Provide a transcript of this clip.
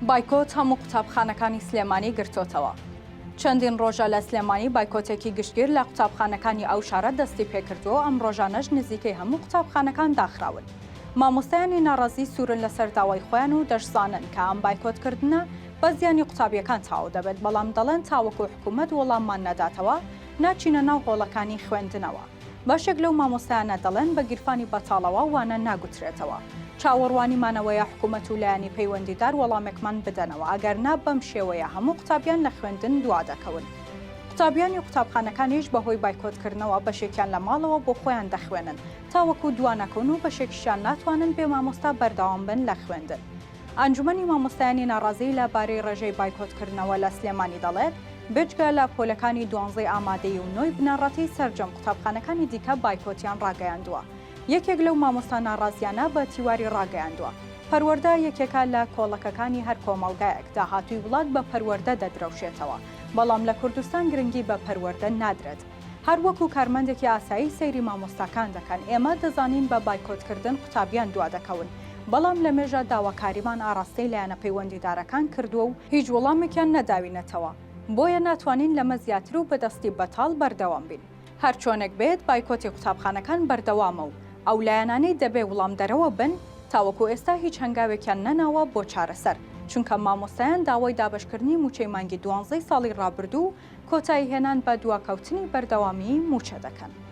بایکۆت هەموو قوتابخانەکانی سلێمانی گرتوتەوە. چەندین ڕۆژە لە سلێمانی بایکۆتێکی گشتگیر لە قوتابخانەکانی ئەو شارە دەستی پێکردووە، ئەم ڕۆژانەش نزیکەی هەموو قوتابخانەکان داخراون. مامۆستایانی ناڕازی سوورن لەسەر داوای خۆیان و دەشزانن کە ئەم بایکۆتکردنە بە زیانی قوتابیەکان تاو دەبێت، بەڵام دەڵێن تاوەکو حکوومەت وەڵاممان نەداتەوە ناچینە ناو هۆڵەکانی خوێندنەوە. باشێک لەو مامۆستایانە دەڵێن بە گیرفانی بەتاڵەوە وانە ناگوترێتەوە. چاوەڕوانیمانەوەیە حکوومەت و لایەنی پەیوەندیدار وەڵامێکمان بدەنەوە، ئەگەرنا بەم شێوەیە هەموو قوتابیان لە خوێندن دوا دەکەون. قوتابیانی قوتابخانەکانیش بەهۆی بایکۆتکردنەوە بەشێکیان لە ماڵەوە بۆ خۆیان دەخوێنن، تاوەکو دوانەکەون و بەشێکیشیان ناتوانن بێ مامۆستا بەردەوام بن لە خوێندن. ئەنجومەنی مامۆستایانی ناڕازی لەبارەی ڕێژەی بایکۆتکردنەوە لە سلێمانی دەڵێت بێجگە لە پۆلەکانی 12 ئامادەی و 9 بنەڕەتی سەرجەم قوتابخانەکانی دیکە بایکۆتیان ڕاگەیاندووە. یەکێک لەو مامۆستا ناڕازیانە بە تیواری ڕاگەیاندووە. پەروەردە یەکێکە لە کۆڵەکەکانی هەر کۆمەڵگایەک داهاتووی وڵات بە پەروەردە دەدرەوشێتەوە، بەڵام لە کوردستان گرنگی بە پەروەردە نادرێت. هەر وەکو کارمەندێکی ئاسایی سەیری مامۆستاکان دەکەن، ئێمە دەزانین بە بایکۆتکردن قوتابیان دوا دەکەون، بەڵام لە مێژە داواکاریمان ئاراستەی لایەنە پەیوەندیدارەکان کردووە و هیچ وەڵامێکیان نەداوینەتەوە، بۆیە ناتوانین لەمە زیاتر و بەدەستی بەتاڵ بەردەوام بین. هەر چۆنێک بێت بایکۆتی قوتابخانەکان بەردەوامە و ئەو لایەنانەی دەبێ وەڵام دەرەوە بن، تاوەکو ئێستا هیچ هەنگاوێکیان نەناوە بۆ چارەسەر، چونکە مامۆستایان داوای دابشکردنی موچەی مانگی 12 ساڵی ڕابردوو کۆتایی هێنان بە دواکەوتنی بەردەوامی موچە دەکەن.